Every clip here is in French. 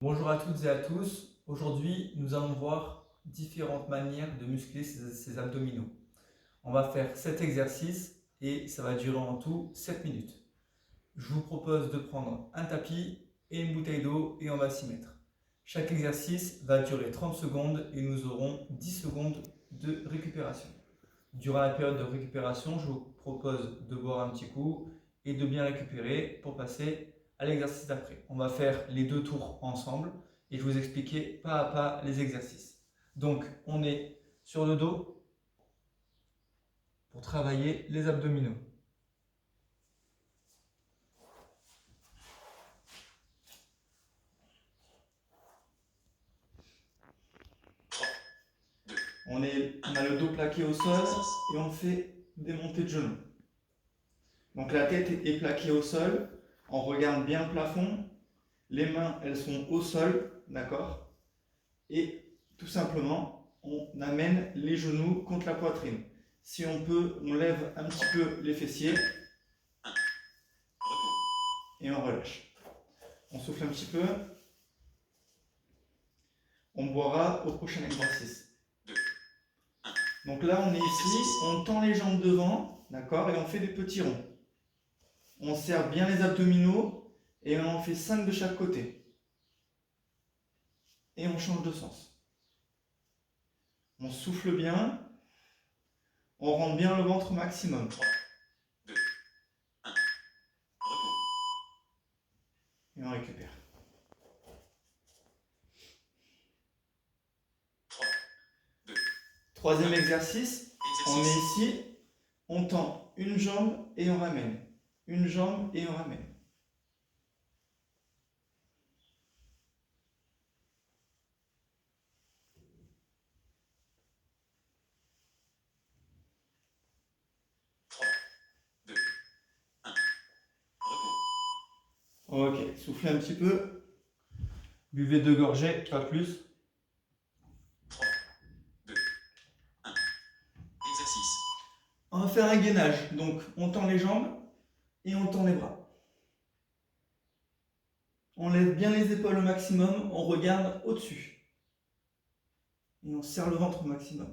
Bonjour à toutes et à tous. Aujourd'hui, nous allons voir différentes manières de muscler ses abdominaux. On va faire 7 exercices et ça va durer en tout 7 minutes. Je vous propose de prendre un tapis et une bouteille d'eau et on va s'y mettre. Chaque exercice va durer 30 secondes et nous aurons 10 secondes de récupération. Durant la période de récupération, je vous propose de boire un petit coup et de bien récupérer pour passer à l'exercice d'après. On va faire les 2 tours ensemble et je vais vous expliquer pas à pas les exercices. Donc, on est sur le dos pour travailler les abdominaux. On a le dos plaqué au sol et on fait des montées de genoux. Donc la tête est plaquée au sol, on regarde bien le plafond, les mains elles sont au sol, d'accord? Et tout simplement, on amène les genoux contre la poitrine. Si on peut, on lève un petit peu les fessiers et on relâche. On souffle un petit peu. On boira au prochain exercice. Donc là, on est ici, on tend les jambes devant, d'accord, et on fait des petits ronds. On serre bien les abdominaux et on en fait 5 de chaque côté. Et on change de sens. On souffle bien. On rentre bien le ventre au maximum. 3, 2, 1, repos. Et on récupère. 3, 2. Troisième exercice. On est ici. On tend une jambe et on ramène. Une jambe et on ramène. Ok, soufflez un petit peu. Buvez 2 gorgées, pas plus. 3, 2, 1. Exercice. On va faire un gainage. Donc, on tend les jambes et on tend les bras. On lève bien les épaules au maximum. On regarde au-dessus. Et on serre le ventre au maximum.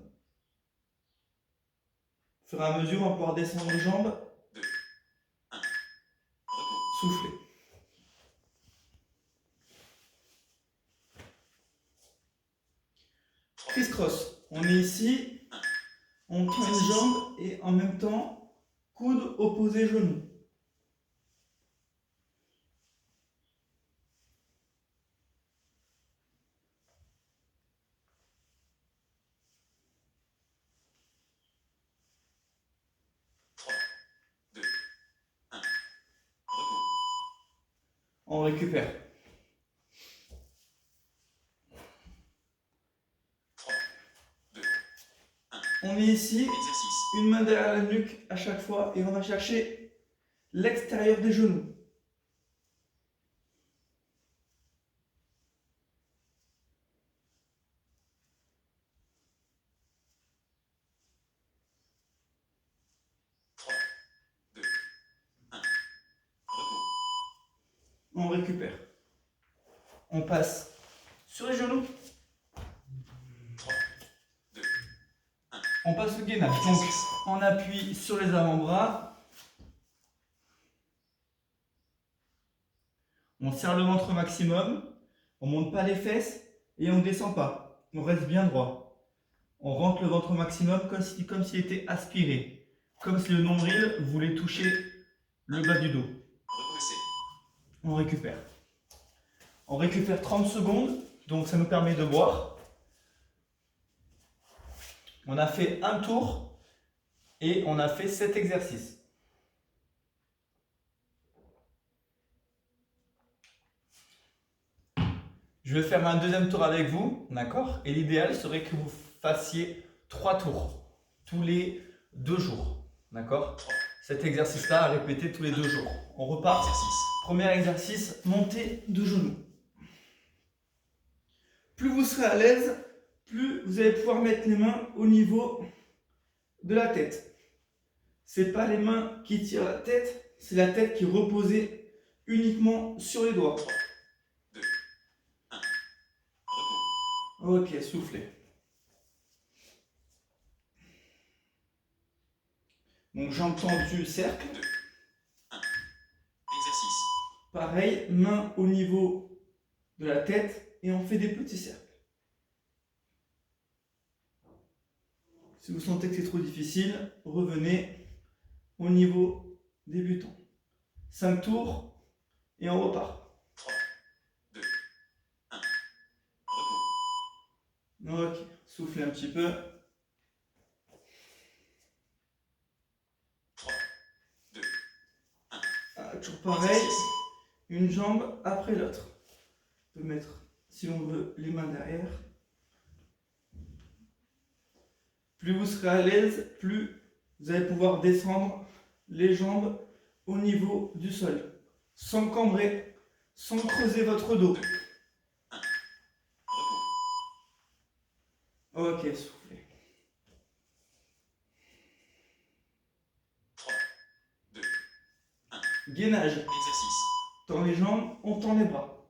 Au fur et à mesure, on va pouvoir descendre les jambes. 2, 1. Soufflez. Criss-cross. On est ici, on tend une jambe et en même temps, coude opposé genou. On récupère. 3, 2, 1. On est ici, une main derrière la nuque à chaque fois et on va chercher l'extérieur des genoux. On récupère. On passe sur les genoux. 3, 2, 1. On passe au gainage. Donc, on appuie sur les avant-bras. On serre le ventre au maximum. On ne monte pas les fesses et on ne descend pas. On reste bien droit. On rentre le ventre au maximum comme s'il était aspiré. Comme si le nombril voulait toucher le bas du dos. On récupère. On récupère 30 secondes, donc ça nous permet de boire. On a fait un tour et on a fait 7 exercices. Je vais faire un deuxième tour avec vous, d'accord? Et l'idéal serait que vous fassiez 3 tours tous les 2 jours, d'accord? Cet exercice-là à répéter tous les 2 jours. On repart. Premier exercice, montée de genoux. Plus vous serez à l'aise, plus vous allez pouvoir mettre les mains au niveau de la tête. C'est pas les mains qui tirent la tête, c'est la tête qui est reposée uniquement sur les doigts. 3, 2, 1. Ok, soufflez. Donc jambes tendues, cercle. 2, 1. Exercice. Pareil, main au niveau de la tête et on fait des petits cercles. Si vous sentez que c'est trop difficile, revenez au niveau débutant. 5 tours et on repart. 3, 2, 1. Repos. Ok, soufflez un petit peu. 3, 2, 1. Toujours pareil, une jambe après l'autre. On peut mettre, si on veut, les mains derrière. Plus vous serez à l'aise, plus vous allez pouvoir descendre les jambes au niveau du sol, sans cambrer, sans creuser votre dos. 2, 1. Repos. Ok, soufflez. 3, 2, 1. Gainage. Exercice. Tend les jambes, on tend les bras.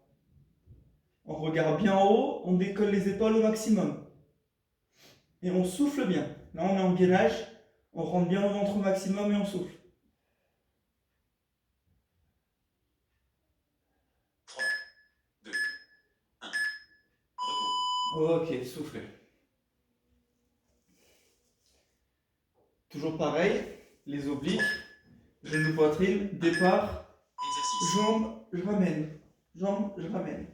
On regarde bien en haut, on décolle les épaules au maximum. Et on souffle bien. Là, on est en gainage, on rentre bien le ventre au maximum et on souffle. 3, 2, 1. Repos. Ok, soufflez. Toujours pareil, les obliques, genoux poitrine, départ, Exercice. jambes, je ramène. Jambes, je ramène.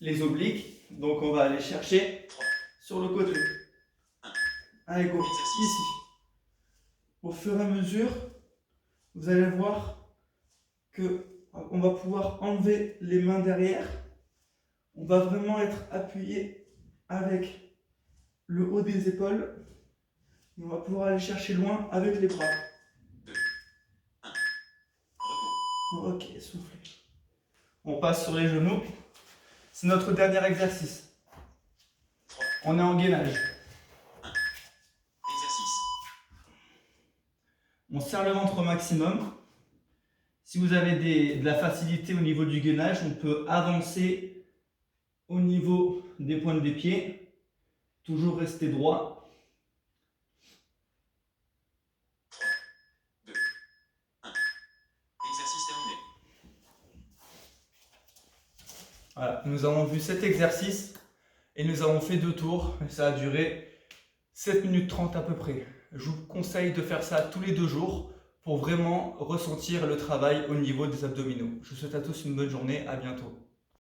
Les obliques, donc on va aller chercher 3, sur le côté. 1. Allez, go, Exercice. ici. Au fur et à mesure, vous allez voir que on va pouvoir enlever les mains derrière. On va vraiment être appuyé avec le haut des épaules. Et on va pouvoir aller chercher loin avec les bras. 2, 1. Repos. Ok, soufflez. On passe sur les genoux. C'est notre dernier exercice. 3, On est en gainage. 1. Exercice. On serre le ventre au maximum. Si vous avez de la facilité au niveau du gainage, on peut avancer au niveau des pointes des pieds. Toujours rester droit. 3, 2, 1. Exercice terminé. Voilà, nous avons vu cet exercice et nous avons fait 2 tours. Ça a duré 7 minutes 30 à peu près. Je vous conseille de faire ça tous les 2 jours pour vraiment ressentir le travail au niveau des abdominaux. Je vous souhaite à tous une bonne journée, à bientôt.